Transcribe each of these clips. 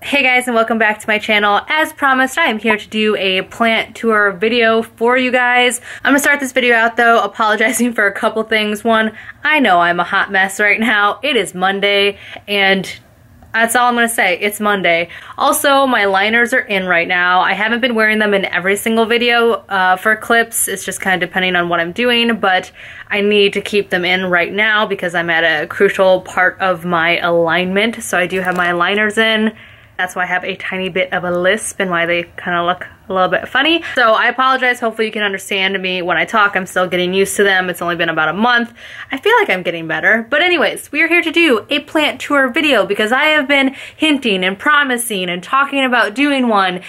Hey guys, and welcome back to my channel. As promised, I am here to do a plant tour video for you guys. I'm gonna start this video out though apologizing for a couple things. One, I know I'm a hot mess right now. It is Monday and that's all I'm gonna say. It's Monday. Also, my liners are in right now. I haven't been wearing them in every single video for clips. It's just kind of depending on what I'm doing, but I need to keep them in right now because I'm at a crucial part of my alignment. So I do have my liners in. That's why I have a tiny bit of a lisp and why they kind of look a little bit funny. So I apologize. Hopefully you can understand me when I talk. I'm still getting used to them. It's only been about a month. I feel like I'm getting better. But anyways, we are here to do a plant tour video because I have been hinting and promising and talking about doing one,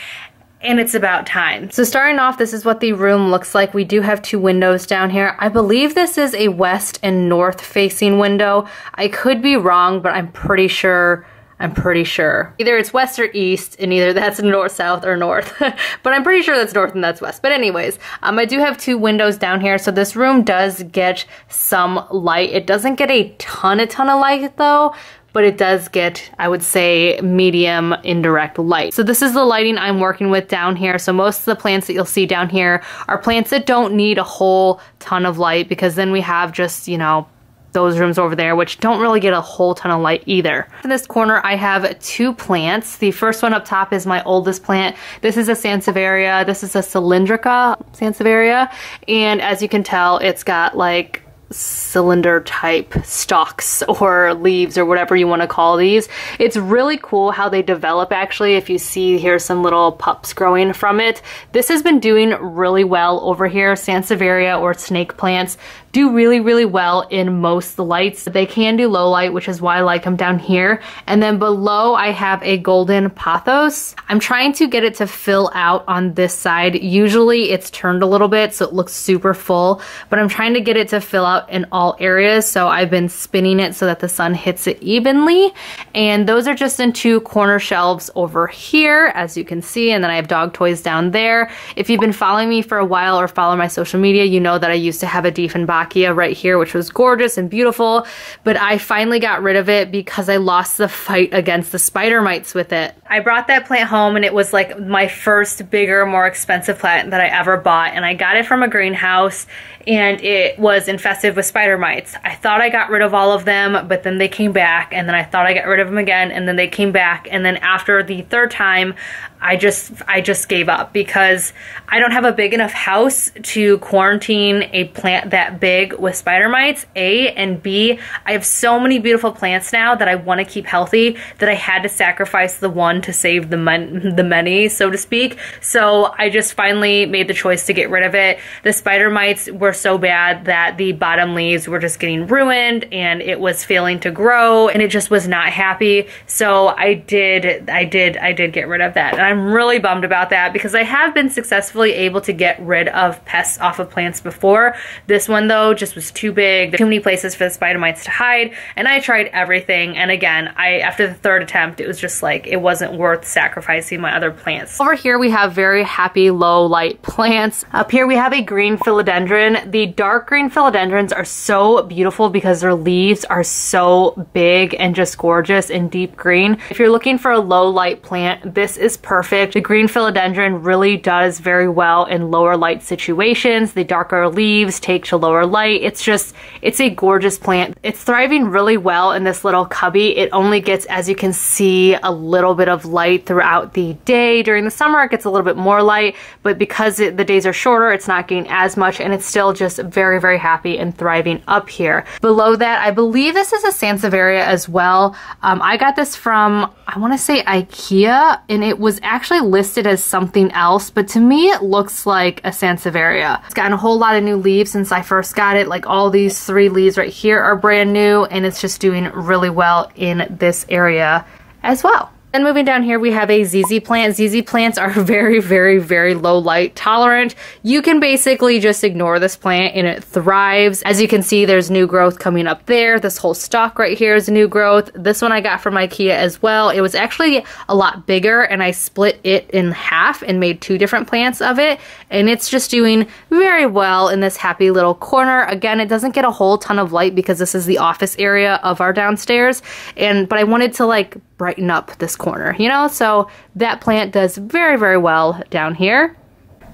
and it's about time. So starting off, this is what the room looks like. We do have two windows down here. I believe this is a west and north facing window. I could be wrong, but I'm pretty sure. Either it's west or east, and either that's north, south, or north. But I'm pretty sure that's north and that's west. But anyways, I do have two windows down here, so this room does get some light. It doesn't get a ton of light though, but it does get, I would say, medium indirect light. So this is the lighting I'm working with down here. So most of the plants that you'll see down here are plants that don't need a whole ton of light, because then we have just, you know, those rooms over there, which don't really get a whole ton of light either. In this corner, I have two plants. The first one up top is my oldest plant. This is a SANSEVIERIA. This is a CYLINDRICA SANSEVIERIA. And as you can tell, it's got like cylinder type stalks or leaves or whatever you want to call these. It's really cool how they develop actually. If you see, here's some little pups growing from it. This has been doing really well over here. SANSEVIERIA or snake plants do really well in most lights. They can do low light, which is why I like them down here. And then below I have a golden pothos. I'm trying to get it to fill out on this side. Usually it's turned a little bit so it looks super full, but I'm trying to get it to fill out in all areas. So I've been spinning it so that the sun hits it evenly. And those are just in two corner shelves over here, as you can see. And then I have dog toys down there. If you've been following me for a while or follow my social media, you know that I used to have a Diefenbachia right here, which was gorgeous and beautiful, but I finally got rid of it because I lost the fight against the spider mites with it. I brought that plant home and it was like my first bigger, more expensive plant that I ever bought, and I got it from a greenhouse and it was infested with spider mites. I thought I got rid of all of them, but then they came back, and then I thought I got rid of them again, and then they came back, and then after the third time I just gave up because I don't have a big enough house to quarantine a plant that big with spider mites, A, and B, I have so many beautiful plants now that I want to keep healthy that I had to sacrifice the one to save the many, so to speak. So I just finally made the choice to get rid of it. The spider mites were so bad that the bottom leaves were just getting ruined and it was failing to grow and it just was not happy. So I did get rid of that. And I'm really bummed about that because I have been successfully able to get rid of pests off of plants before. This one though just was too big, too many places for the spider mites to hide, and I tried everything, and again, after the third attempt, it was just like, it wasn't worth sacrificing my other plants. Over here we have very happy low light plants. Up here we have a green philodendron. The dark green philodendrons are so beautiful because their leaves are so big and just gorgeous and deep green. If you're looking for a low light plant, this is perfect. The green philodendron really does very well in lower light situations. The darker leaves take to lower light. It's a gorgeous plant. It's thriving really well in this little cubby. It only gets, as you can see, a little bit of light throughout the day. During the summer it gets a little bit more light, but because the days are shorter, it's not getting as much, and it's still just very happy and thriving up here. Below that, I believe this is a SANSEVIERIA as well. I got this from, I want to say IKEA, and it was actually listed as something else, but to me it looks like a SANSEVIERIA. It's gotten a whole lot of new leaves since I first got it. Like all these 3 leaves right here are brand new, and it's just doing really well in this area as well. Then moving down here, we have a ZZ plant. ZZ plants are very low light tolerant. You can basically just ignore this plant and it thrives. As you can see, there's new growth coming up there. This whole stalk right here is new growth. This one I got from IKEA as well. It was actually a lot bigger, and I split it in half and made 2 different plants of it. And it's just doing very well in this happy little corner. Again, it doesn't get a whole ton of light because this is the office area of our downstairs. But I wanted to like brighten up this corner, you know? So that plant does very, very well down here.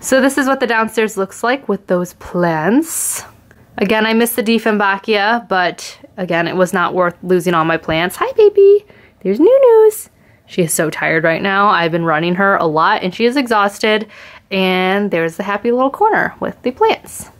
So this is what the downstairs looks like with those plants. Again, I missed the Dieffenbachia, but again, it was not worth losing all my plants. Hi, baby. There's News. She is so tired right now. I've been running her a lot and she is exhausted. And there's the happy little corner with the plants.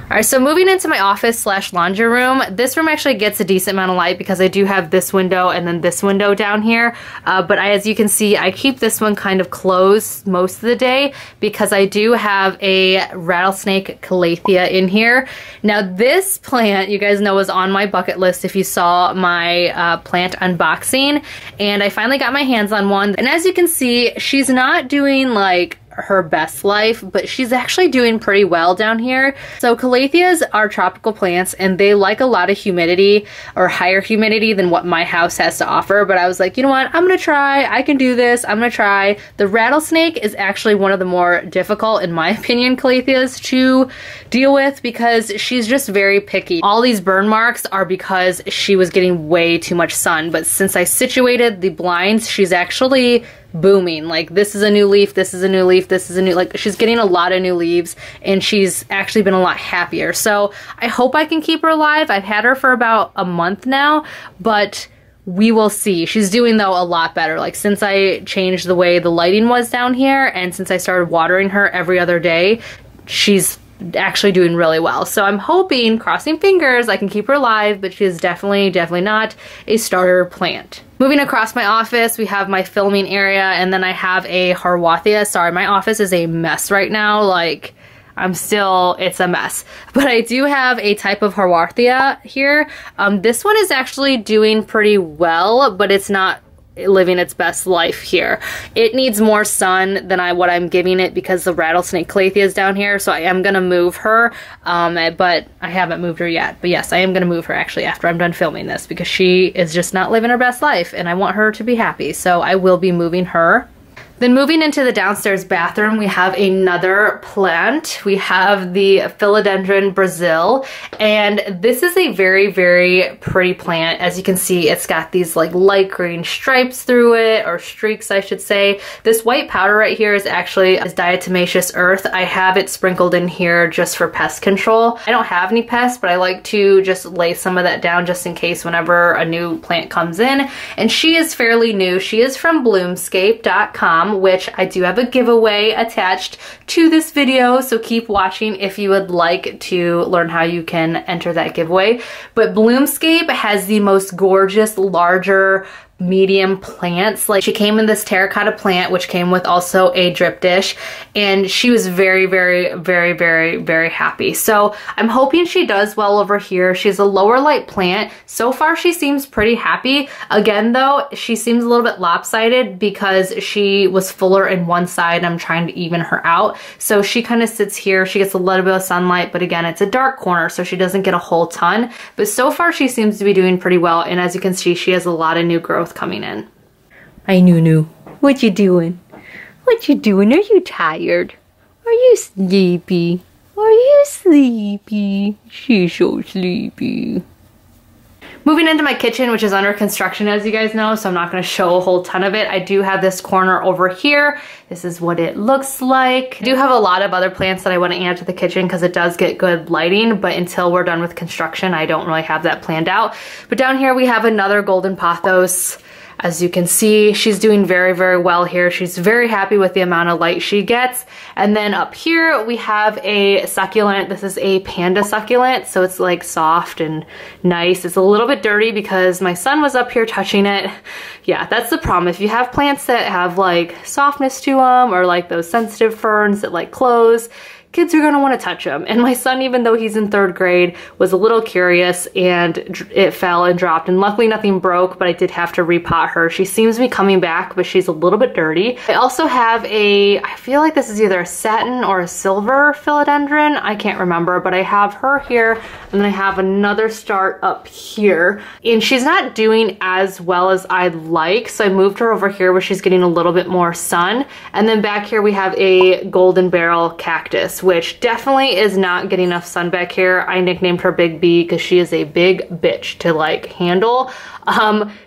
Alright, so moving into my office slash laundry room, this room actually gets a decent amount of light because I do have this window and then this window down here. But as you can see, I keep this one kind of closed most of the day because I do have a rattlesnake calathea in here. Now this plant, you guys know, was on my bucket list if you saw my plant unboxing. And I finally got my hands on one. And as you can see, she's not doing like her best life, but she's actually doing pretty well down here. So calatheas are tropical plants and they like a lot of humidity or higher humidity than what my house has to offer. But I was like, you know what, I'm gonna try, I can do this, I'm gonna try. The rattlesnake is actually one of the more difficult, in my opinion, calatheas to deal with because she's just very picky. All these burn marks are because she was getting way too much sun, but since I situated the blinds, she's actually booming. Like, this is a new leaf, this is a new leaf, this is a new, like, she's getting a lot of new leaves and she's actually been a lot happier. So I hope I can keep her alive. I've had her for about a month now, but we will see. She's doing, though, a lot better. Like, since I changed the way the lighting was down here and since I started watering her every other day, she's actually doing really well. So I'm hoping, crossing fingers, I can keep her alive, but she is definitely not a starter plant. Moving across my office, we have my filming area, and then I have a HAWORTHIA. Sorry, my office is a mess right now. Like, it's a mess. But I do have a type of HAWORTHIA here. This one is actually doing pretty well, but it's not living its best life here. It needs more sun than what I'm giving it because the rattlesnake calathea is down here, so I am gonna move her, but I haven't moved her yet. But yes, I am gonna move her actually after I'm done filming this because she is just not living her best life and I want her to be happy, so I will be moving her. Then moving into the downstairs bathroom, we have another plant. We have the Philodendron Brazil, and this is a very, very pretty plant. As you can see, it's got these like light green stripes through it, or streaks I should say. This white powder right here is actually diatomaceous earth. I have it sprinkled in here just for pest control. I don't have any pests, but I like to just lay some of that down just in case whenever a new plant comes in. And she is fairly new. She is from bloomscape.com. Which I do have a giveaway attached to this video, so keep watching if you would like to learn how you can enter that giveaway. But Bloomscape has the most gorgeous, larger, medium plants. Like, she came in this terracotta plant, which came with also a drip dish, and she was very, very, very, very, very happy. So I'm hoping she does well over here. She's a lower light plant. So far she seems pretty happy. Again though, she seems a little bit lopsided because she was fuller in one side and I'm trying to even her out. So she kind of sits here. She gets a little bit of sunlight, but again, it's a dark corner, so she doesn't get a whole ton. But so far she seems to be doing pretty well, and as you can see, she has a lot of new growth coming in. Hi, Nunu. What you doing? What you doing? Are you tired? Are you sleepy? Are you sleepy? She's so sleepy. Moving into my kitchen, which is under construction, as you guys know, so I'm not going to show a whole ton of it. I do have this corner over here. This is what it looks like. I do have a lot of other plants that I want to add to the kitchen because it does get good lighting, but until we're done with construction, I don't really have that planned out. But down here we have another golden pothos. As you can see, she's doing very, very well here. She's very happy with the amount of light she gets. And then up here we have a succulent. This is a panda succulent, so it's like soft and nice. It's a little bit dirty because my son was up here touching it. Yeah, that's the problem. If you have plants that have like softness to them, or like those sensitive ferns that like clothes, kids are gonna wanna touch them. And my son, even though he's in 3rd grade, was a little curious and it fell and dropped. And luckily nothing broke, but I did have to repot her. She seems to be coming back, but she's a little bit dirty. I also have I feel like this is either a satin or a silver philodendron. I can't remember, but I have her here, and then I have another start up here. And she's not doing as well as I'd like, so I moved her over here where she's getting a little bit more sun. And then back here we have a golden barrel cactus, which definitely is not getting enough sun back here. I nicknamed her Big B because she is a big bitch to like handle.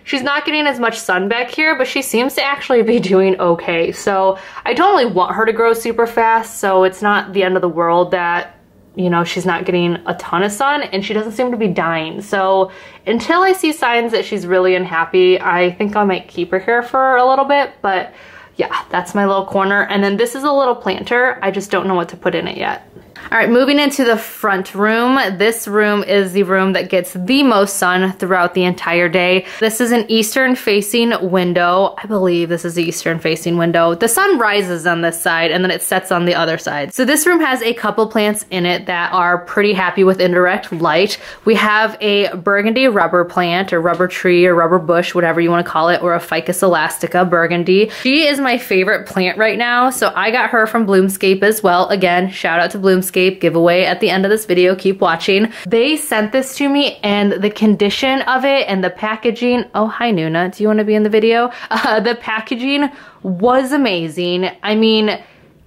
She's not getting as much sun back here, but she seems to actually be doing okay. So I don't really want her to grow super fast, so it's not the end of the world that, you know, she's not getting a ton of sun, and she doesn't seem to be dying. So until I see signs that she's really unhappy, I think I might keep her here for a little bit. But yeah, that's my little corner. And then this is a little planter. I just don't know what to put in it yet. All right, moving into the front room. This room is the room that gets the most sun throughout the entire day. This is an eastern facing window. I believe this is the eastern facing window. The sun rises on this side and then it sets on the other side. So this room has a couple plants in it that are pretty happy with indirect light. We have a burgundy rubber plant, or rubber tree, or rubber bush, whatever you want to call it, or a Ficus elastica burgundy. She is my favorite plant right now, so I got her from Bloomscape as well. Again, shout out to Bloomscape. Giveaway at the end of this video, keep watching. They sent this to me, and the condition of it and the packaging, oh hi Nuna, do you want to be in the video? The packaging was amazing. I mean,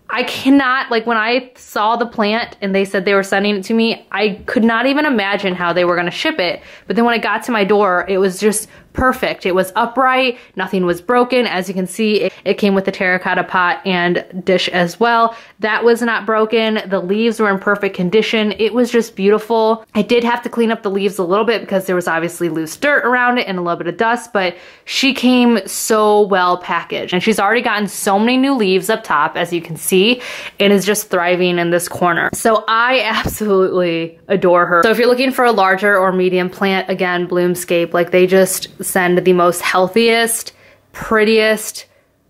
I cannot, like when I saw the plant and they said they were sending it to me, I could not even imagine how they were gonna ship it. But then when it got to my door, it was just perfect. It was upright, nothing was broken. As you can see, it came with the terracotta pot and dish as well. That was not broken. The leaves were in perfect condition. It was just beautiful. I did have to clean up the leaves a little bit because there was obviously loose dirt around it and a little bit of dust, but she came so well packaged. And she's already gotten so many new leaves up top, as you can see, and is just thriving in this corner. So I absolutely adore her. So if you're looking for a larger or medium plant, again, Bloomscape, like they just send the most healthiest, prettiest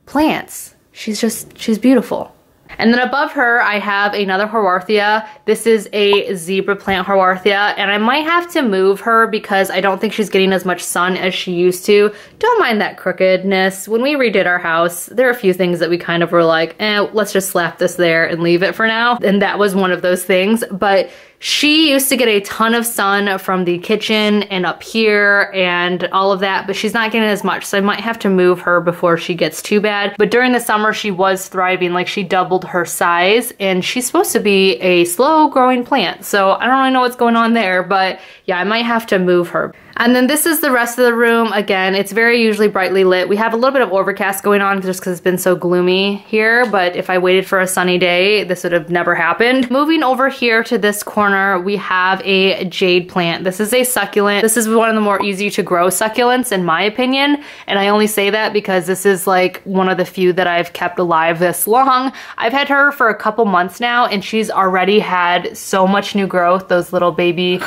plants. She's beautiful. And then above her, I have another Haworthia. This is a zebra plant Haworthia, and I might have to move her because I don't think she's getting as much sun as she used to. Don't mind that crookedness. When we redid our house, there are a few things that we kind of were like, let's just slap this there and leave it for now. And that was one of those things. But she used to get a ton of sun from the kitchen and up here and all of that, but she's not getting as much, so I might have to move her before she gets too bad. But during the summer, she was thriving, like she doubled her size, and she's supposed to be a slow growing plant, so I don't really know what's going on there, but yeah, I might have to move her. And then this is the rest of the room. Again, it's very usually brightly lit. We have a little bit of overcast going on just because it's been so gloomy here, but if I waited for a sunny day, this would have never happened. Moving over here to this corner, we have a jade plant. This is a succulent. This is one of the more easy to grow succulents in my opinion, and I only say that because this is like one of the few that I've kept alive this long. I've had her for a couple months now, and she's already had so much new growth, those little baby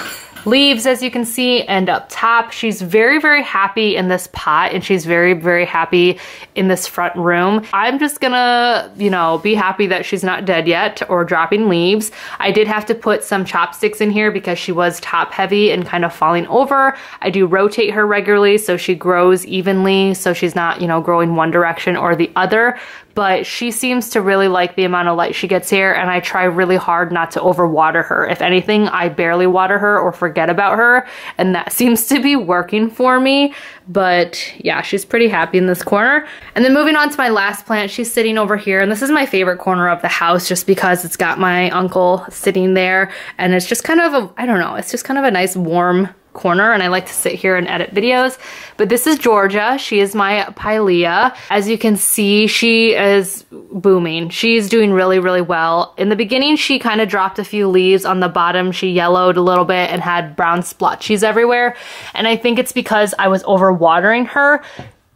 leaves, as you can see, and up top. She's very, very happy in this pot, and she's very, very happy in this front room. I'm just gonna, you know, be happy that she's not dead yet or dropping leaves. I did have to put some chopsticks in here because she was top heavy and kind of falling over. I do rotate her regularly so she grows evenly, so she's not, you know, growing one direction or the other. But she seems to really like the amount of light she gets here, and I try really hard not to overwater her. If anything, I barely water her or forget about her, and that seems to be working for me. But yeah, she's pretty happy in this corner. And then moving on to my last plant, she's sitting over here, and this is my favorite corner of the house just because it's got my uncle sitting there, and it's just kind of a, I don't know, it's just kind of a nice warm corner, and I like to sit here and edit videos. But this is Georgia. She is my pilea. As you can see, she is booming. She's doing really, really well. In the beginning, she kind of dropped a few leaves on the bottom. She yellowed a little bit and had brown splotches everywhere. And I think it's because I was overwatering her.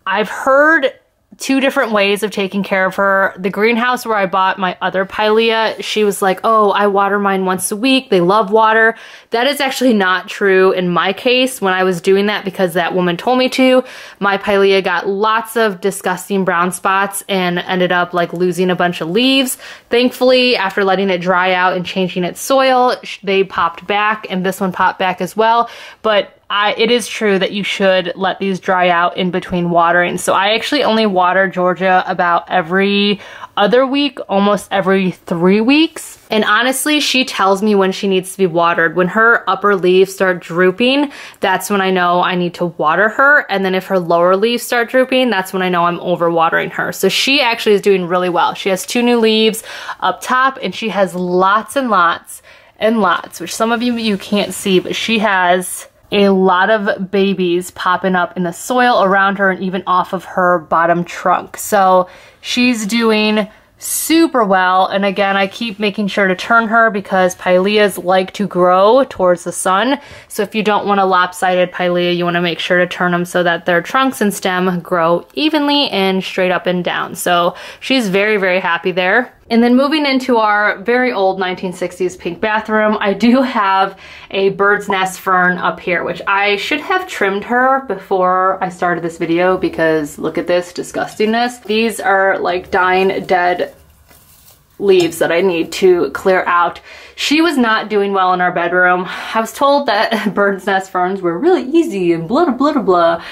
I've heard two different ways of taking care of her. The greenhouse where I bought my other pilea, she was like, oh, I water mine once a week. They love water. That is actually not true in my case when I was doing that because that woman told me to. My pilea got lots of disgusting brown spots and ended up like losing a bunch of leaves. Thankfully, after letting it dry out and changing its soil, they popped back, and this one popped back as well. But it is true that you should let these dry out in between watering. So I actually only water Georgia about every other week, almost every 3 weeks. And honestly, she tells me when she needs to be watered. When her upper leaves start drooping, that's when I know I need to water her. And then if her lower leaves start drooping, that's when I know I'm overwatering her. So she actually is doing really well. She has 2 new leaves up top, and she has lots and lots and lots, which some of you can't see, but she has a lot of babies popping up in the soil around her and even off of her bottom trunk. So she's doing super well. And again, I keep making sure to turn her because pileas like to grow towards the sun. So if you don't want a lopsided pilea, you want to make sure to turn them so that their trunks and stem grow evenly and straight up and down. So she's very, very happy there. And then moving into our very old 1960s pink bathroom, I do have a bird's nest fern up here, which I should have trimmed her before I started this video because look at this disgustingness. These are like dying, dead leaves that I need to clear out. She was not doing well in our bedroom. I was told that bird's nest ferns were really easy and blah, blah, blah, blah.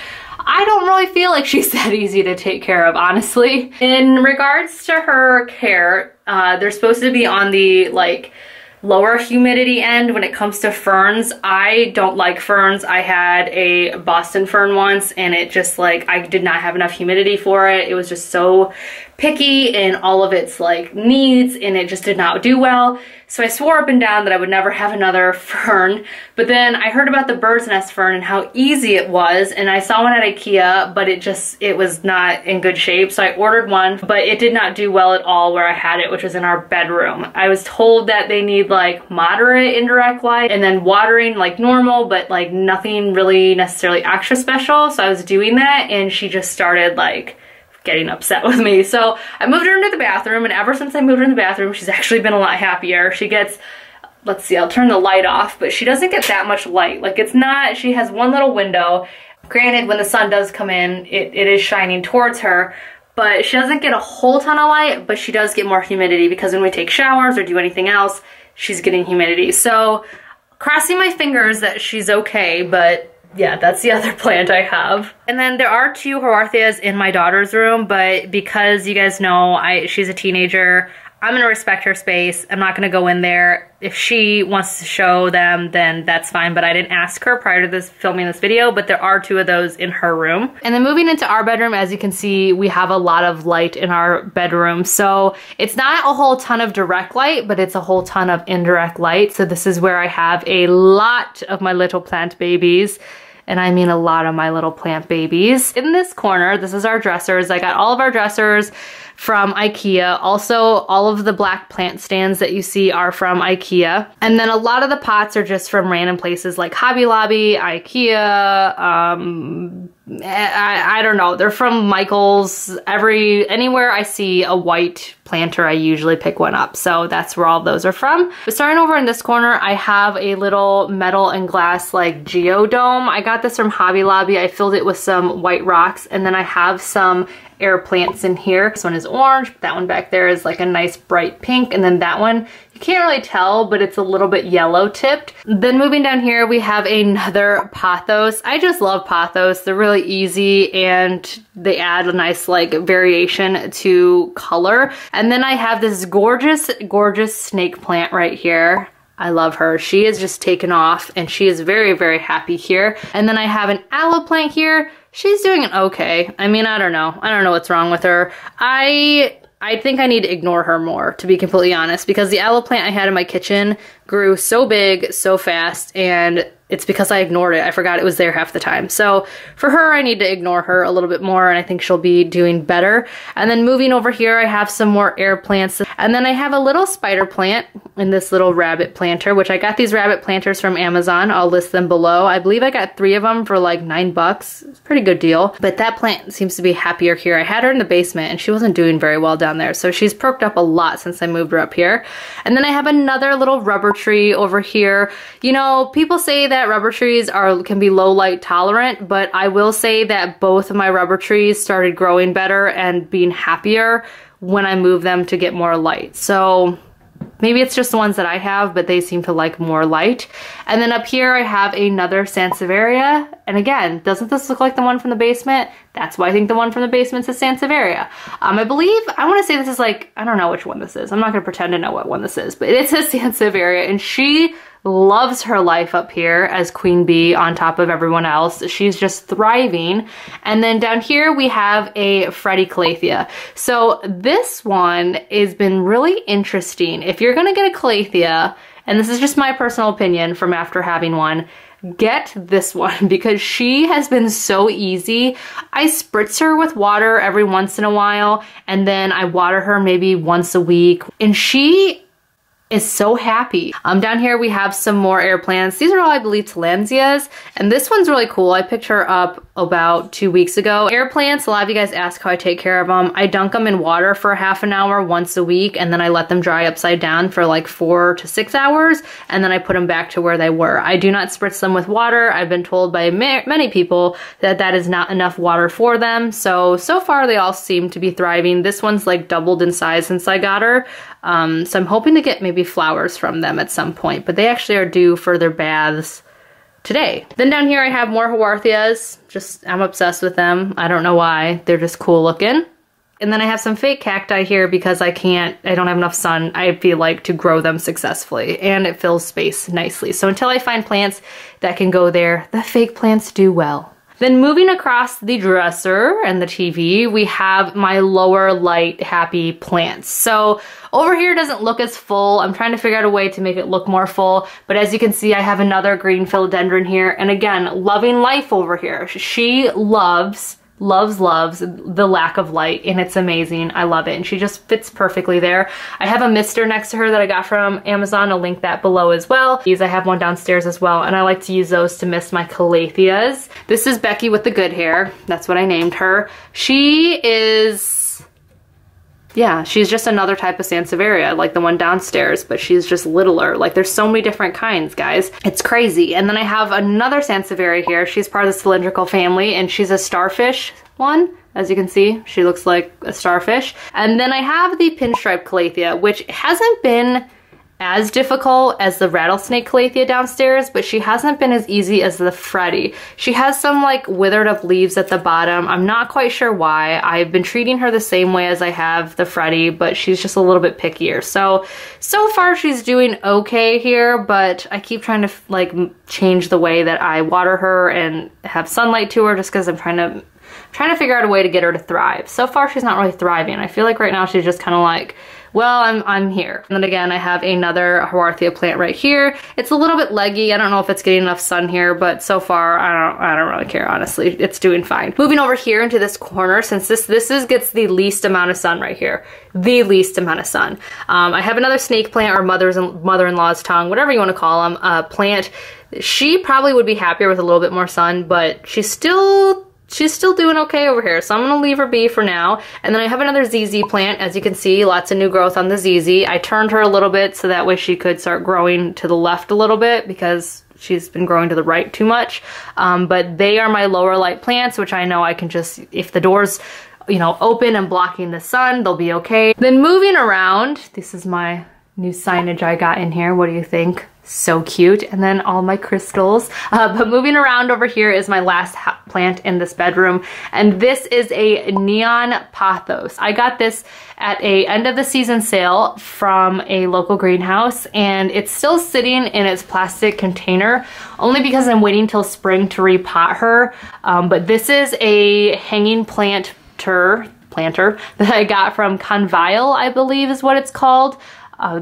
I don't really feel like she's that easy to take care of, honestly. In regards to her care, they're supposed to be on the like lower humidity end when it comes to ferns. I don't like ferns. I had a Boston fern once and it just like, I did not have enough humidity for it. It was just so picky in all of its like needs and it just did not do well. So I swore up and down that I would never have another fern. But then I heard about the bird's nest fern and how easy it was, and I saw one at IKEA, but it was not in good shape. So I ordered one, but it did not do well at all where I had it, which was in our bedroom. I was told that they need like moderate indirect light and then watering like normal, but like nothing really necessarily extra special. So I was doing that and she just started like getting upset with me. So I moved her into the bathroom, and ever since I moved her in the bathroom, she's actually been a lot happier. She gets, let's see, I'll turn the light off, but she doesn't get that much light. Like it's not, she has one little window. Granted, when the sun does come in, it is shining towards her, but she doesn't get a whole ton of light, but she does get more humidity because when we take showers or do anything else, she's getting humidity. So crossing my fingers that she's okay, but yeah, that's the other plant I have. And then there are 2 Haworthias in my daughter's room, but because you guys know she's a teenager, I'm gonna respect her space. I'm not gonna go in there. If she wants to show them, then that's fine, but I didn't ask her prior to filming this video, but there are 2 of those in her room. And then moving into our bedroom, as you can see, we have a lot of light in our bedroom. So it's not a whole ton of direct light, but it's a whole ton of indirect light. So this is where I have a lot of my little plant babies. And I mean a lot of my little plant babies. In this corner, this is our dressers. I got all of our dressers from IKEA. Also, all of the black plant stands that you see are from IKEA. And then a lot of the pots are just from random places like Hobby Lobby, IKEA, I don't know. They're from Michael's. Anywhere I see a white planter, I usually pick one up. So that's where all those are from. But starting over in this corner, I have a little metal and glass like geodome. I got this from Hobby Lobby. I filled it with some white rocks, and then I have some air plants in here. This one is orange, that one back there is like a nice bright pink, and then that one, you can't really tell, but it's a little bit yellow tipped. Then moving down here, we have another pothos. I just love pothos. They're really easy and they add a nice like variation to color. And then I have this gorgeous, gorgeous snake plant right here. I love her. She is just taken off and she is very, very happy here. And then I have an aloe plant here. She's doing okay. I mean, I don't know. I don't know what's wrong with her. I think I need to ignore her more, to be completely honest, because the aloe plant I had in my kitchen grew so big, so fast, and it's because I ignored it. I forgot it was there half the time. So for her, I need to ignore her a little bit more, and I think she'll be doing better. And then moving over here, I have some more air plants. And then I have a little spider plant in this little rabbit planter, which I got these rabbit planters from Amazon. I'll list them below. I believe I got 3 of them for like $9. It's a pretty good deal. But that plant seems to be happier here. I had her in the basement and she wasn't doing very well down there. So she's perked up a lot since I moved her up here. And then I have another little rubber tree over here. You know, people say that rubber trees can be low light tolerant, but I will say that both of my rubber trees started growing better and being happier when I moved them to get more light. So maybe it's just the ones that I have, but they seem to like more light. And then up here I have another SANSEVIERIA. And again, doesn't this look like the one from the basement? That's why I think the one from the basement is SANSEVIERIA. I believe, I want to say this is like, I don't know which one this is. I'm not going to pretend to know what one this is, but it's a SANSEVIERIA, and she loves her life up here as queen bee on top of everyone else. She's just thriving. And then down here we have a Freddy Calathea. So this one has been really interesting. If you're gonna get a Calathea, and this is just my personal opinion from after having one, get this one because she has been so easy. I spritz her with water every once in a while, and then I water her maybe once a week, and she is so happy. Down here we have some more air plants. These are all, I believe, tillandsias, and this one's really cool. I picked her up about 2 weeks ago. Air plants, a lot of you guys ask how I take care of them. I dunk them in water for half an hour once a week, and then I let them dry upside down for like 4 to 6 hours, and then I put them back to where they were. I do not spritz them with water. I've been told by many people that that is not enough water for them. So far they all seem to be thriving. This one's like doubled in size since I got her. So I'm hoping to get maybe flowers from them at some point, but they actually are due for their baths today. Then down here I have more Haworthias. I'm obsessed with them. I don't know why. They're just cool looking. And then I have some fake cacti here because I don't have enough sun, I feel like, to grow them successfully, and it fills space nicely. So until I find plants that can go there, the fake plants do well. Then moving across the dresser and the TV, we have my lower light happy plants. So over here doesn't look as full. I'm trying to figure out a way to make it look more full. But as you can see, I have another green philodendron here. And again, loving life over here. She loves the lack of light, and it's amazing. I love it, and she just fits perfectly there. I have a mister next to her that I got from Amazon. I'll link that below as well. I have one downstairs as well, and I like to use those to mist my calatheas. This is Becky with the good hair. That's what I named her. She is... yeah, she's just another type of SANSEVIERIA, like the one downstairs, but she's just littler. Like, there's so many different kinds, guys. It's crazy. And then I have another SANSEVIERIA here. She's part of the cylindrical family, and she's a starfish one. As you can see, she looks like a starfish. And then I have the pinstripe calathea, which hasn't been as difficult as the rattlesnake calathea downstairs, but she hasn't been as easy as the Freddy. She has some like withered up leaves at the bottom. I'm not quite sure why. I've been treating her the same way as I have the Freddy, but she's just a little bit pickier. So far she's doing okay here, but I keep trying to like change the way that I water her and have sunlight to her, just because I'm trying to figure out a way to get her to thrive. So far she's not really thriving. I feel like right now she's just kind of like, well, I'm here. And then again, I have another Haworthia plant right here. It's a little bit leggy. I don't know if it's getting enough sun here, but so far I don't really care, honestly. It's doing fine. Moving over here into this corner, since this gets the least amount of sun right here. The least amount of sun. I have another snake plant, or mother-in-law's tongue, whatever you want to call them, plant. She probably would be happier with a little bit more sun, but she's still doing okay over here, so I'm gonna leave her be for now. And then I have another ZZ plant. As you can see, lots of new growth on the ZZ. I turned her a little bit so that way she could start growing to the left a little bit, because she's been growing to the right too much. But they are my lower light plants, which I know I can just, if the door's, you know, open and blocking the sun, they'll be okay. Then moving around, this is my new signage I got in here. What do you think? So cute. And then all my crystals. But moving around over here is my last plant in this bedroom, and this is a neon pothos. I got this at a end of the season sale from a local greenhouse, and it's still sitting in its plastic container only because I'm waiting till spring to repot her. But this is a hanging planter that I got from Convile, I believe is what it's called.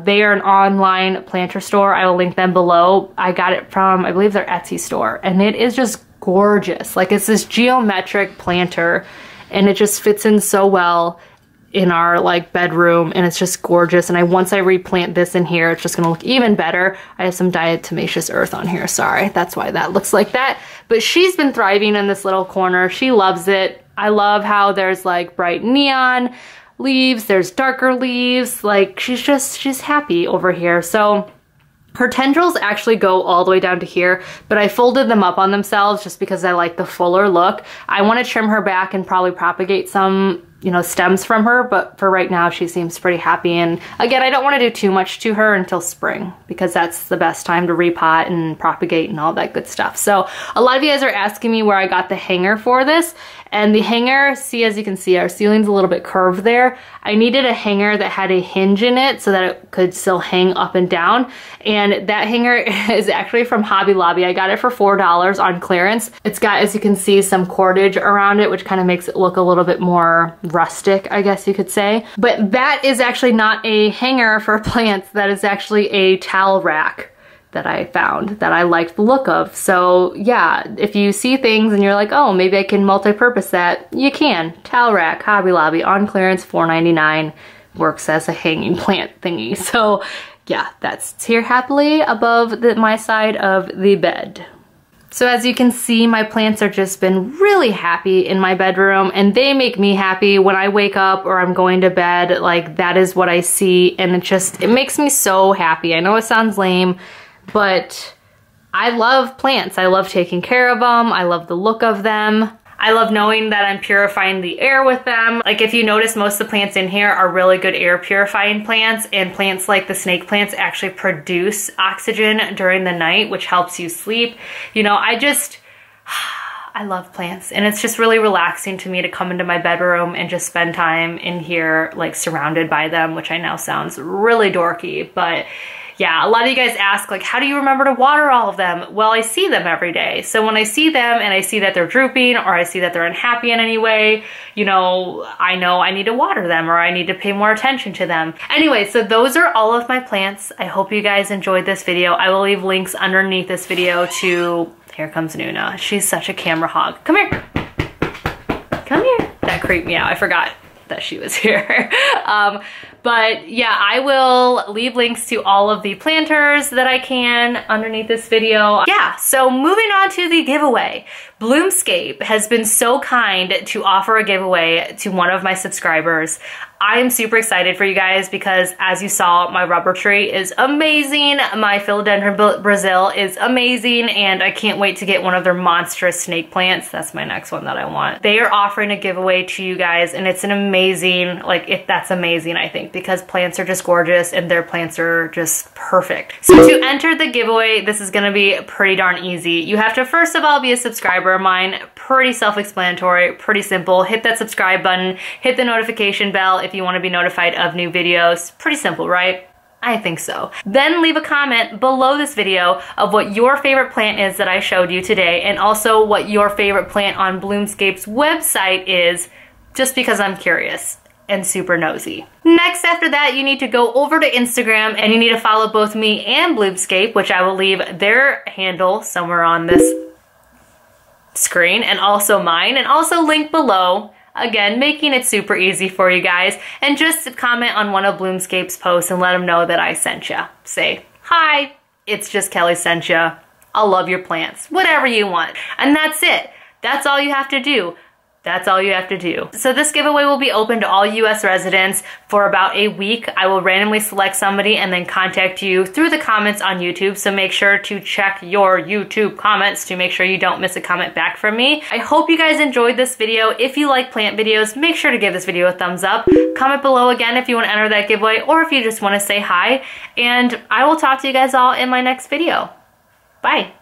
They are an online planter store. I will link them below. I got it from, I believe, their Etsy store, and it is just gorgeous. Like, it's this geometric planter, and it just fits in so well in our like bedroom, and it's just gorgeous. And once I replant this in here, it's just gonna look even better. I have some diatomaceous earth on here, sorry, that's why that looks like that. But she's been thriving in this little corner. She loves it. I love how there's like bright neon leaves, there's darker leaves, like she's happy over here. So her tendrils actually go all the way down to here, but I folded them up on themselves just because I like the fuller look. I want to trim her back and probably propagate some you know, stems from her, but for right now she seems pretty happy. And again, I don't want to do too much to her until spring because that's the best time to repot and propagate and all that good stuff. So a lot of you guys are asking me where I got the hanger for this, and the hanger, see, as you can see, our ceiling's a little bit curved there. I needed a hanger that had a hinge in it so that it could still hang up and down, and that hanger is actually from Hobby Lobby. I got it for $4 on clearance. It's got, as you can see, some cordage around it, which kind of makes it look a little bit more rustic, I guess you could say. But that is actually not a hanger for plants. That is actually a towel rack that I found that I liked the look of. So yeah, if you see things and you're like, oh, maybe I can multi-purpose that, you can. Towel rack, Hobby Lobby, on clearance, $4.99, works as a hanging plant thingy. So yeah, that's here happily above my side of the bed. So as you can see, my plants are just been really happy in my bedroom, and they make me happy when I wake up or I'm going to bed. Like, that is what I see, and it makes me so happy. I know it sounds lame, but I love plants. I love taking care of them. I love the look of them. I love knowing that I'm purifying the air with them. Like, if you notice, most of the plants in here are really good air purifying plants, and plants like the snake plants actually produce oxygen during the night, which helps you sleep. You know, I love plants, and it's just really relaxing to me to come into my bedroom and just spend time in here, like, surrounded by them, which I know sounds really dorky, but yeah, a lot of you guys ask, like, how do you remember to water all of them? Well, I see them every day. So when I see them and I see that they're drooping or I see that they're unhappy in any way, you know I need to water them or I need to pay more attention to them. Anyway, so those are all of my plants. I hope you guys enjoyed this video. I will leave links underneath this video to, here comes Nuna. She's such a camera hog. Come here. Come here. That creeped me out. I forgot that she was here. But yeah, I will leave links to all of the planters that I can underneath this video. Yeah, so moving on to the giveaway. Bloomscape has been so kind to offer a giveaway to one of my subscribers. I am super excited for you guys because, as you saw, my rubber tree is amazing. My Philodendron Brazil is amazing, and I can't wait to get one of their monstrous snake plants. That's my next one that I want. They are offering a giveaway to you guys, and it's an amazing, that's amazing, I think, because plants are just gorgeous and their plants are just perfect. So to enter the giveaway, this is gonna be pretty darn easy. You have to, first of all, be a subscriber of mine. Pretty self-explanatory, pretty simple. Hit that subscribe button, hit the notification bell if you want to be notified of new videos. Pretty simple, right? I think so. Then leave a comment below this video of what your favorite plant is that I showed you today, and also what your favorite plant on Bloomscape's website is, just because I'm curious and super nosy. Next, after that, you need to go over to Instagram and you need to follow both me and Bloomscape, which I will leave their handle somewhere on this screen, and also mine, and also link below. Again, making it super easy for you guys. And just comment on one of Bloomscape's posts and let them know that I sent ya. Say, hi, Itsjustkelli sent ya. I'll love your plants. Whatever you want. And that's it. That's all you have to do. That's all you have to do. So this giveaway will be open to all US residents for about a week. I will randomly select somebody and then contact you through the comments on YouTube. So make sure to check your YouTube comments to make sure you don't miss a comment back from me. I hope you guys enjoyed this video. If you like plant videos, make sure to give this video a thumbs up. Comment below again if you want to enter that giveaway or if you just want to say hi. And I will talk to you guys all in my next video. Bye.